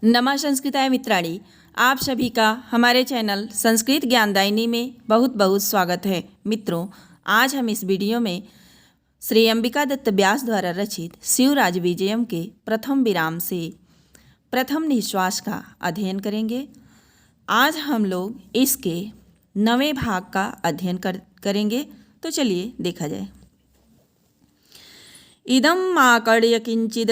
नमः संस्कृताय मित्राणि, आप सभी का हमारे चैनल संस्कृत ज्ञानदायिनी में बहुत बहुत स्वागत है। मित्रों, आज हम इस वीडियो में श्री अंबिका दत्त व्यास द्वारा रचित शिवराज विजयम के प्रथम विराम से प्रथम निश्वास का अध्ययन करेंगे। आज हम लोग इसके 9वें भाग का अध्ययन करेंगे। तो चलिए देखा जाए। इदम आकर्ण्य किंचिद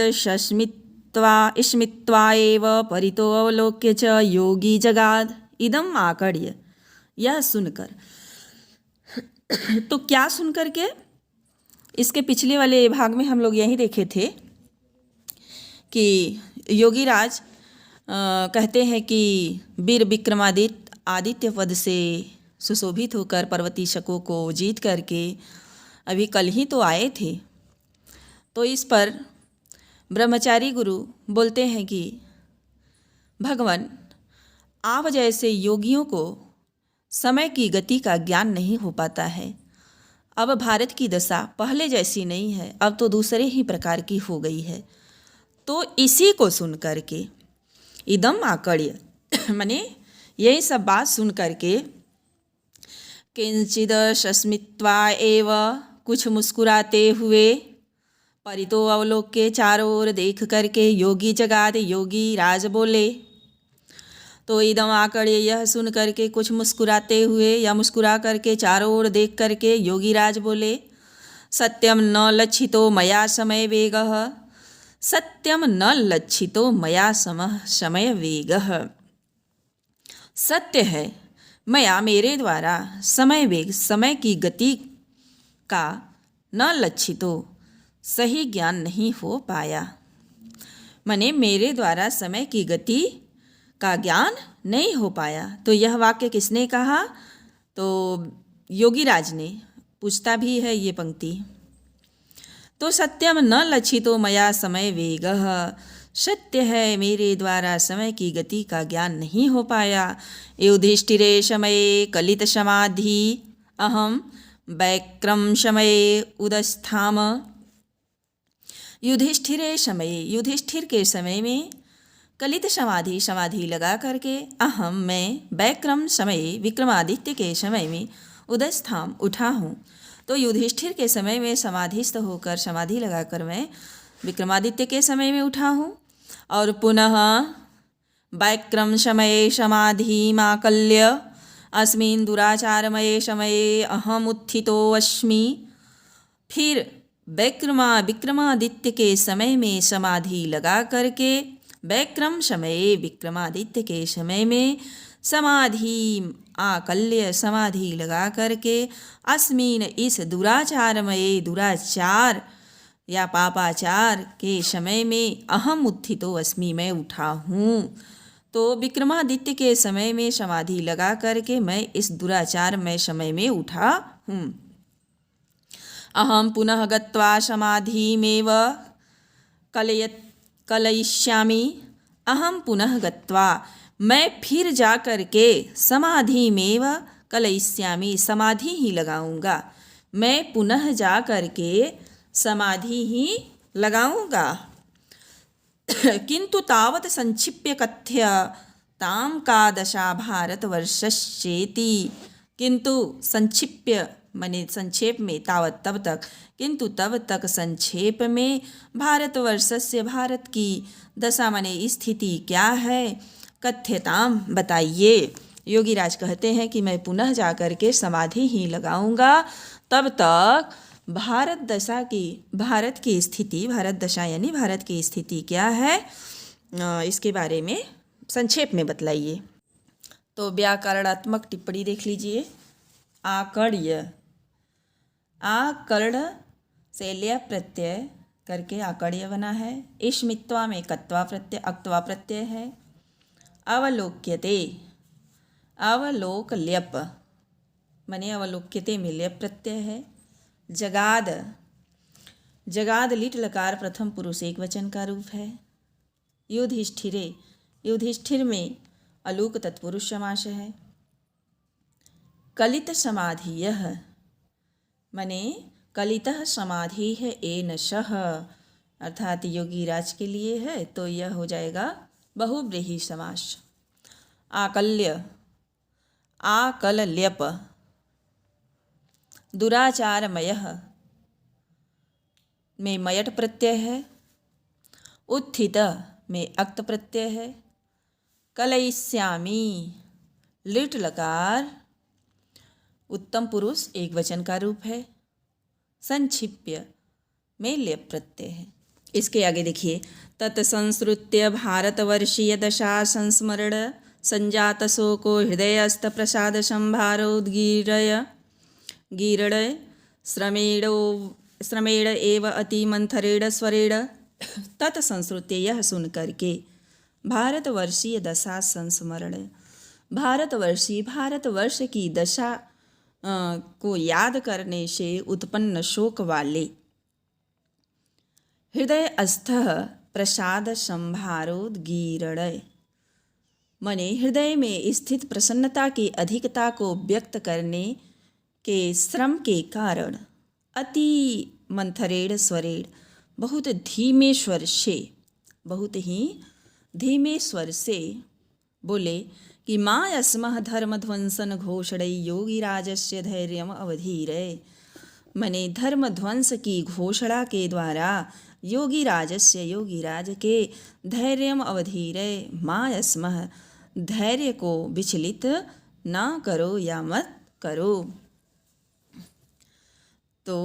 स्मित्वा एव परितो अवलोक्य च योगी जगाद। इदम आकर्ण्य, यह सुनकर। तो क्या सुनकर के? इसके पिछले वाले भाग में हम लोग यही देखे थे कि योगीराज कहते हैं कि वीर विक्रमादित्य आदित्य पद से सुशोभित होकर पर्वती शकों को जीत करके अभी कल ही तो आए थे। तो इस पर ब्रह्मचारी गुरु बोलते हैं कि भगवान, आप जैसे योगियों को समय की गति का ज्ञान नहीं हो पाता है। अब भारत की दशा पहले जैसी नहीं है, अब तो दूसरे ही प्रकार की हो गई है। तो इसी को सुन करके इदम आकर्ण्य माने यही सब बात सुन करके किंचिद स्मित्वा एव, कुछ मुस्कुराते हुए, परितो अवलोक के चारों ओर देख करके, योगी जगाद, योगी राज बोले। तो इदम आकर्ण्य, यह सुन करके, कुछ मुस्कुराते हुए या मुस्कुरा करके, चारों ओर देख करके योगी राज बोले, सत्यम न लक्षितो मया समय वेगः। सत्यम न लक्षितो मया समय वेगः। सत्य है, मया मेरे द्वारा समय वेग, समय की गति का न लक्षितो, सही ज्ञान नहीं हो पाया। माने मेरे द्वारा समय की गति का ज्ञान नहीं हो पाया। तो यह वाक्य किसने कहा? तो योगीराज ने। पूछता भी है ये पंक्ति। तो सत्यम न लक्षितो मया समय वेगः, सत्य है मेरे द्वारा समय की गति का ज्ञान नहीं हो पाया। युधिष्ठिरे समये कलित समाधि अहम वैक्रम समये उदस्थाम। युधिष्ठिरे समये, युधिष्ठिर के समय में, कलित समाधि, समाधि लगा करके, अहम मैं, वैक्रम समय, विक्रमादित्य के समय में, उदस्थाम उठा हूँ। तो युधिष्ठिर के समय में समाधिस्थ होकर, समाधि लगाकर मैं विक्रमादित्य के समय में उठा हूँ। और पुनः वैक्रम समये समाधिमाकल्य अस्मिन् दुराचारमये समये अहम उत्थितो अस्मि। फिर विक्रमादित्य के समय में समाधि लगा करके, वैक्रम समय, विक्रमादित्य के समय में समाधि आकल्य, समाधि लगा करके, अस्मिन इस दुराचारमय, दुराचार या पापाचार के समय में, अहम उत्थितो अस्मि, मैं उठा हूँ। तो विक्रमादित्य के समय में समाधि लगा करके मैं इस दुराचारमय समय में उठा हूँ। अहम पुनः गत्वा समाधिमेव कलयिष्यामि। अहम पुनः गत्वा, मैं फिर जा कर के समाधिमेव कलयिष्यामि, समाधि ही लगाऊंगा। मैं पुनः जा कर के समाधि ही लगाऊंगा। किंतु तावत संक्षिप्य कथ्य ताम का दशा भारतवर्षस्येति। किंतु संक्षिप्य माने संक्षेप में, तावत तब तक, किंतु तब तक संक्षेप में, भारतवर्षस्य भारत की दशा माने स्थिति क्या है, कथ्यताम बताइए। योगीराज कहते हैं कि मैं पुनः जा कर के समाधि ही लगाऊंगा, तब तक भारत दशा की, भारत की स्थिति, भारत दशा यानी भारत की स्थिति क्या है, इसके बारे में संक्षेप में बतलाइए। तो व्याकरणात्मक टिप्पणी देख लीजिए। आकर्ण्य, आकर्ण से ल्य प्रत्यय करके आकर्ण्य बना है। इष्मित्वा में कत्वा प्रत्यय, अक्त्वा प्रत्यय है। अवलोक्यते, अवलोक ल्यप, मने अवलोक्यते में ल्यप प्रत्यय है। जगाद, जगाद लिट लकार प्रथम पुरुष एक वचन का रूप है। युधिष्ठिरे, युधिष्ठिर में अलूक तत्पुरुष समास है। कलित समाधि यह, मने कलितः समाधि है एन सह, अर्थात योगी राज के लिए है, तो यह हो जाएगा बहुव्रीहि समास। आकल्य, आकलल्यप, दुराचारमयः में मयट प्रत्यय है। उत्थित में अक्त प्रत्यय है। कलयिष्यामि लिट लकार उत्तम पुरुष एक वचन का रूप है। संक्षिप्य में लेप प्रत्यय है। इसके आगे देखिए, तत्संस्कृत्य भारतवर्षीय दशा संस्मरण संजात शोको हृदयस्थ प्रसाद संभारोद्गीरय गीरय श्रमेण एव अति मंथरेण स्वरेण। तत्संस्कृत्य यह सुन करके भारतवर्षीय दशा संस्मरण, भारतवर्ष की दशा को याद करने से उत्पन्न शोक वाले, हृदय अस्थः प्रसाद संभारोद्गीरणय, मने हृदय में स्थित प्रसन्नता की अधिकता को व्यक्त करने के श्रम के कारण अति मंथरेण स्वरेण, बहुत धीमे स्वर से, बहुत ही धीमे स्वर से बोले कि मायस्मः धर्मध्वंसन घोषणै योगिराजस्य धैर्यम अवधीरय, मने धर्म ध्वंस की घोषणा के द्वारा योगिराज के धैर्यम अवधीरय, मायस्मः धैर्य को विचलित ना करो या मत करो। तो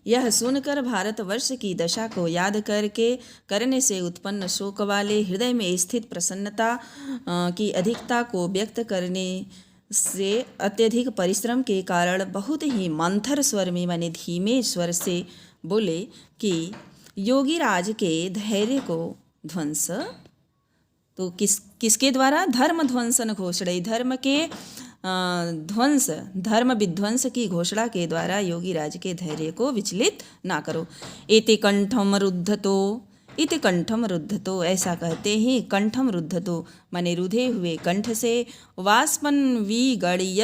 यह सुनकर भारतवर्ष की दशा को याद करने से उत्पन्न शोक वाले, हृदय में स्थित प्रसन्नता की अधिकता को व्यक्त करने से अत्यधिक परिश्रम के कारण बहुत ही मंथर स्वर में, माने धीमे स्वर से बोले कि योगीराज के धैर्य को ध्वंस, तो किसके द्वारा? धर्म ध्वंसन घोषणा, धर्म के ध्वंस, धर्म विध्वंस की घोषणा के द्वारा योगीराज के धैर्य को विचलित ना करो। इति कंठम रुद्धतो, इति कंठम रुद्धतो, ऐसा कहते ही कंठम रुद्धतो माने रुधे हुए कंठ से, वाष्पन विगणीय,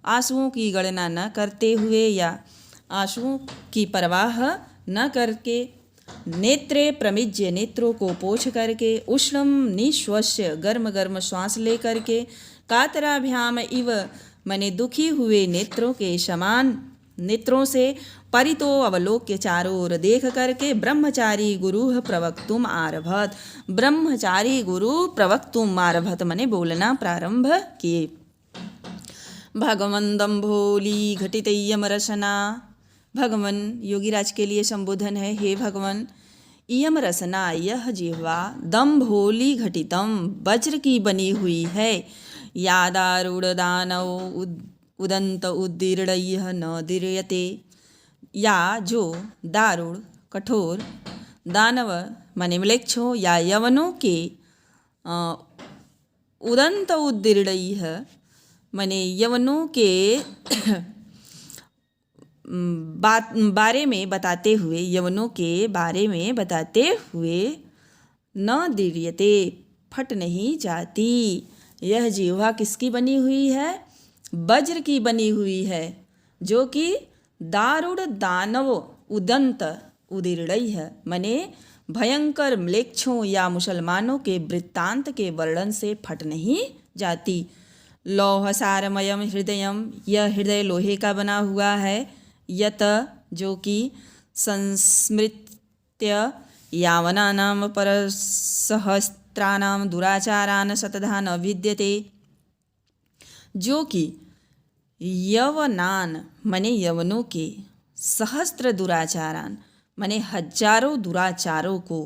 आंसुओं की गणना न करते हुए या आंसुओं की परवाह न करके, नेत्रे प्रमिज्य, नेत्रों को पोंछ करके, उष्णम निश्वस्य, गर्म गर्म श्वास ले करके, कातराभ्याम इव मने दुखी हुए नेत्रों के समान, नेत्रों से परितो अवलोक्य चारों ओर देख करके, ब्रह्मचारी गुरु प्रवक्तुम आरभत, ब्रह्मचारी गुरु प्रवक्तुम आरभत मने बोलना प्रारंभ किए। भगवन दम्भोली घटितयम रसना, भगवन योगीराज के लिए संबोधन है, हे भगवन, इयम रसना यह जिह्वा, दम्भोली घटितम वज्र की बनी हुई है, यादारूढ़ दानव उदंत उद्दीर्णयः न दीर्यते, या जो दारूढ़ कठोर दानव माने म्लेच्छों या यवनों के उदंत उद्दीर्णयः माने यवनों के बारे में बताते हुए, यवनों के बारे में बताते हुए, न दीर्यते फट नहीं जाती। यह जिह्वा किसकी बनी हुई है? वज्र की बनी हुई है, जो कि दारुण दानव उदंत उदीर्णय है, मने भयंकर म्लेच्छों या मुसलमानों के वृत्तांत के वर्णन से फट नहीं जाती। लौहसारमयम हृदयम, यह हृदय लोहे का बना हुआ है, यत जो कि संस्मृत्य यावनानाम परसहस्त्राणाम दुराचारान शतधा न विद्यते, जो कि यवनान मने यवनों के, सहस्त्र दुराचारान मने हजारों दुराचारों को,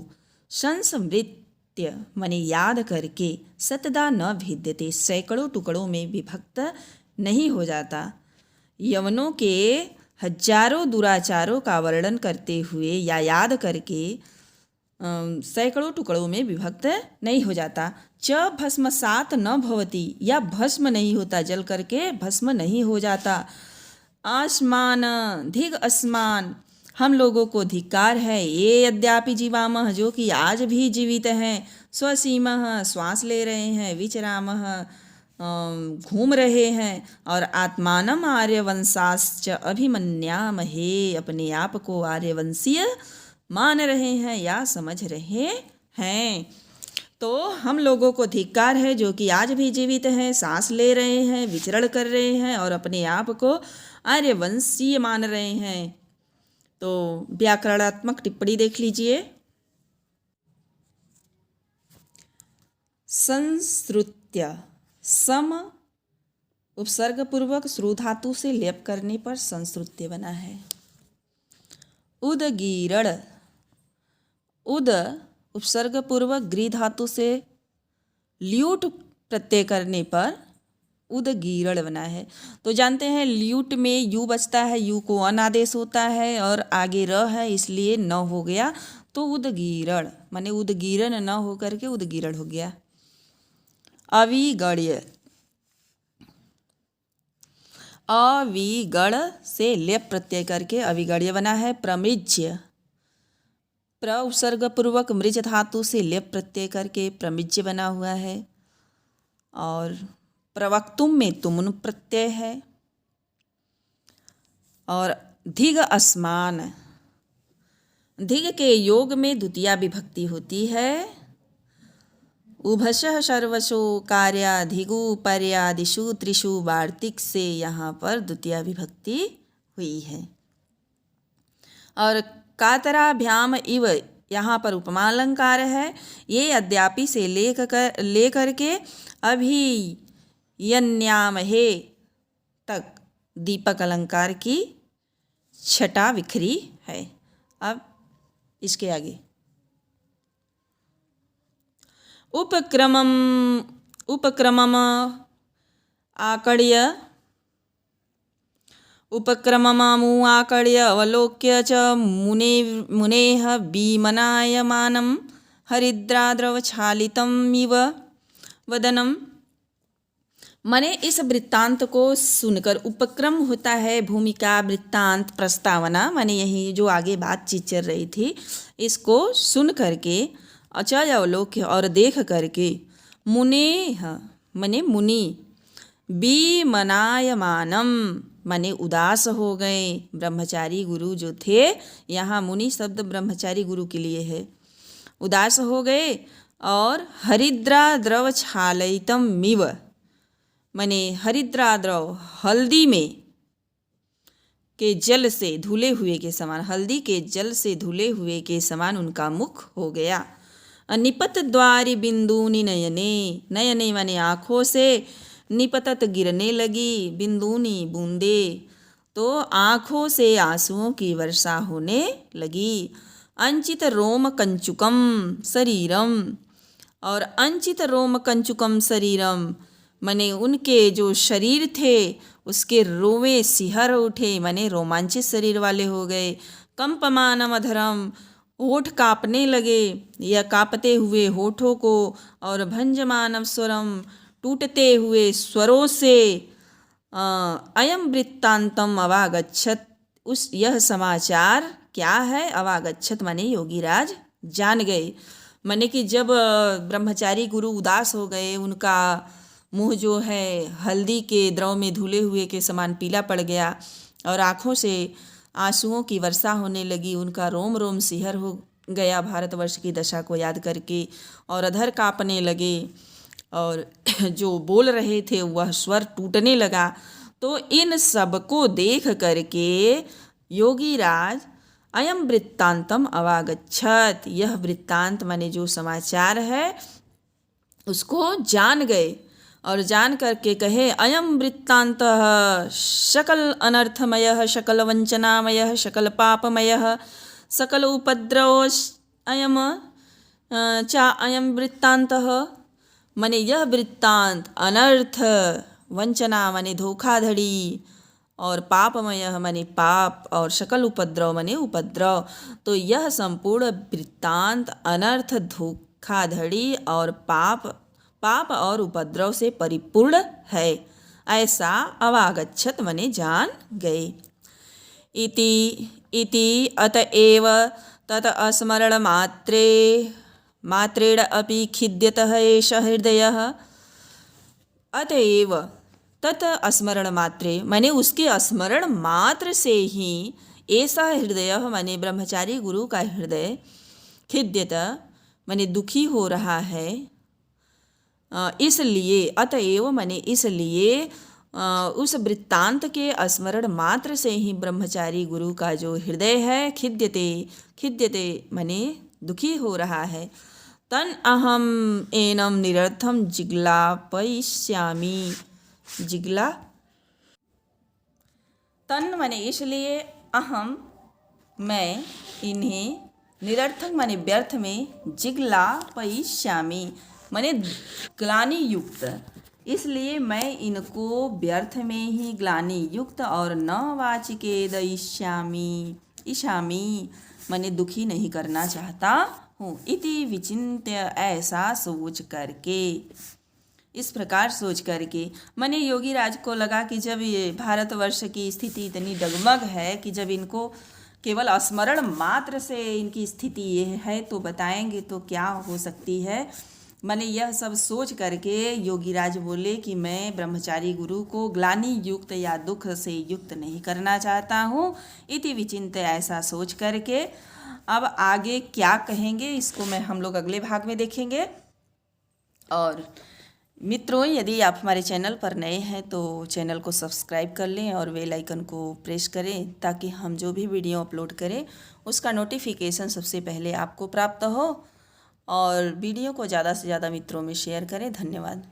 संस्मृत्य मने याद करके, शतधा न भिद्यते सैकड़ों टुकड़ों में विभक्त नहीं हो जाता। यवनों के हजारों दुराचारों का वर्णन करते हुए या याद करके सैकड़ों टुकड़ों में विभक्त नहीं हो जाता। च भस्मसात न भवति, या भस्म नहीं होता, जल करके भस्म नहीं हो जाता। आसमान धिग असमान, हम लोगों को धिक्कार है। ये यद्यापि जीवामः, जो कि आज भी जीवित हैं। स्वसीमः, श्वास ले रहे हैं। विचरामः, घूम रहे हैं। और आत्मानम आर्यवंशाश्च अभिमन्यामहे, अपने आप को आर्यवंशीय मान रहे हैं या समझ रहे हैं। तो हम लोगों को धिक्कार है जो कि आज भी जीवित हैं, सांस ले रहे हैं, विचरण कर रहे हैं और अपने आप को आर्यवंशीय मान रहे हैं। तो व्याकरणात्मक टिप्पणी देख लीजिए। संश्रुत्य, सम उपसर्ग पूर्वक श्रु धातु से लेप करने पर संश्रुत्य बना है। उदगीरण, उद उपसर्ग पूर्वक गृह धातु से ल्यूट प्रत्यय करने पर उदगीरण बना है। तो जानते हैं ल्यूट में यू बचता है, यू को अन आदेश होता है और आगे र है, इसलिए न हो गया। तो उदगीरण माने उदगीरण न हो करके उदगीरण हो गया। अविगण्य, अविगण से लेप प्रत्यय करके अविगण्य बना है। प्रमृज्य, प्र उपसर्ग पूर्वक मृज धातु से लेप प्रत्यय करके प्रमिज्य बना हुआ है। और प्रवक्तुम में तुमुन प्रत्यय है। और धिग असमान, धिग के योग में द्वितीया विभक्ति होती है। उभशः सर्वशो कार्याधिगु पर्यादिषु त्रिषु वार्तिक से यहाँ पर द्वितीया विभक्ति हुई है। और कातराभ्याम इव यहाँ पर उपमा अलंकार है। ये अद्यापि से लेकर के अभी यन्यामहे तक दीपक अलंकार की छटा विखरी है। अब इसके आगे उपक्रमम, उपक्रमम आकड्य, उपक्रममु आकड्य अवलोक्य च मुनेः विमनायमानं हरिद्राद्रवच्छालितम् इव वदनम। मने इस वृत्तांत को सुनकर, उपक्रम होता है भूमिका, वृत्तांत, प्रस्तावना, माने यही जो आगे बातचीत चल रही थी, इसको सुन करके अचय अवलोक्य और देख करके, मुनेः मने मुनि, विमनायमानम माने उदास हो गए। ब्रह्मचारी गुरु जो थे, यहाँ मुनि शब्द ब्रह्मचारी गुरु के लिए है। उदास हो गए और हरिद्रा द्रव छालयितम मिव माने हरिद्रा द्रव हल्दी में के जल से धुले हुए के समान, हल्दी के जल से धुले हुए के समान उनका मुख हो गया। निपत द्वारि बिंदुनि नयने, नयने माने आँखों से, निपतत गिरने लगी, बिंदुनी बूंदे, तो आँखों से आंसुओं की वर्षा होने लगी। अंचित रोम कंचुकम शरीरम, और अंचित रोम कंचुकम शरीरम माने उनके जो शरीर थे उसके रोवे सिहर उठे, माने रोमांचित शरीर वाले हो गए। कंपमानम अधरम, होठ कांपने लगे या कांपते हुए होठों को, और भंजमानम स्वरम, टूटते हुए स्वरों से। अयम वृत्तांतम अवागच्छत, उस यह समाचार क्या है, अवागच्छत माने योगीराज जान गए। माने कि जब ब्रह्मचारी गुरु उदास हो गए, उनका मुंह जो है हल्दी के द्रव में धुले हुए के समान पीला पड़ गया और आँखों से आंसुओं की वर्षा होने लगी, उनका रोम रोम सिहर हो गया भारतवर्ष की दशा को याद करके, और अधर कांपने लगे और जो बोल रहे थे वह स्वर टूटने लगा। तो इन सब को देख करके योगीराज अयम वृत्तांतम अवागच्छत, यह वृत्तांत माने जो समाचार है उसको जान गए और जान करके कहे, अयम वृत्तांतः सकल अनर्थमयः, सकल वंचनामयः, सकल पापमयः, सकल उपद्रव अयम चा अयम वृत्तांतः माने यह वृत्तांत अनर्थ, वंचना माने धोखाधड़ी, और पापमय माने पाप, और सकल उपद्रव माने उपद्रव। तो यह संपूर्ण वृत्तांत अनर्थ, धोखाधड़ी और पाप और उपद्रव से परिपूर्ण है। ऐसा अवागच्छत मने जान गए। इति अतएव तत् स्मरण मात्रेण अपि खिद्यतः एष हृदयः। अतएव तत् स्मरण मात्रे माने उसके स्मरण मात्र से ही ऐसा हृदय माने ब्रह्मचारी गुरु का हृदय खिद्यत माने दुखी हो रहा है। इसलिए अतएव माने इसलिए उस वृत्तांत के स्मरण मात्र से ही ब्रह्मचारी गुरु का जो हृदय है खिद्यते माने दुखी हो रहा है। तन अहम एनम निरर्थम जिग्लापयिष्यामि। जिग्ला तन माने इसलिए अहम मैं इन्हें निरर्थक माने व्यर्थ में जिग्लापयिष्यामि माने ग्लानि युक्त, इसलिए मैं इनको व्यर्थ में ही ग्लानि युक्त और न वाचिकेदयिष्यामि इष्यामि माने दुखी नहीं करना चाहता हूँ। इति विचिन्त्य ऐसा सोच करके, इस प्रकार सोच करके माने योगी राज को लगा कि जब ये भारतवर्ष की स्थिति इतनी डगमग है कि जब इनको केवल स्मरण मात्र से इनकी स्थिति ये है तो बताएंगे तो क्या हो सकती है। मैंने यह सब सोच करके योगीराज बोले कि मैं ब्रह्मचारी गुरु को ग्लानि युक्त या दुख से युक्त नहीं करना चाहता हूँ। इति विचिंत ऐसा सोच करके अब आगे क्या कहेंगे इसको हम लोग अगले भाग में देखेंगे। और मित्रों, यदि आप हमारे चैनल पर नए हैं तो चैनल को सब्सक्राइब कर लें और बेल आइकन को प्रेस करें ताकि हम जो भी वीडियो अपलोड करें उसका नोटिफिकेशन सबसे पहले आपको प्राप्त हो। और वीडियो को ज़्यादा से ज़्यादा मित्रों में शेयर करें। धन्यवाद।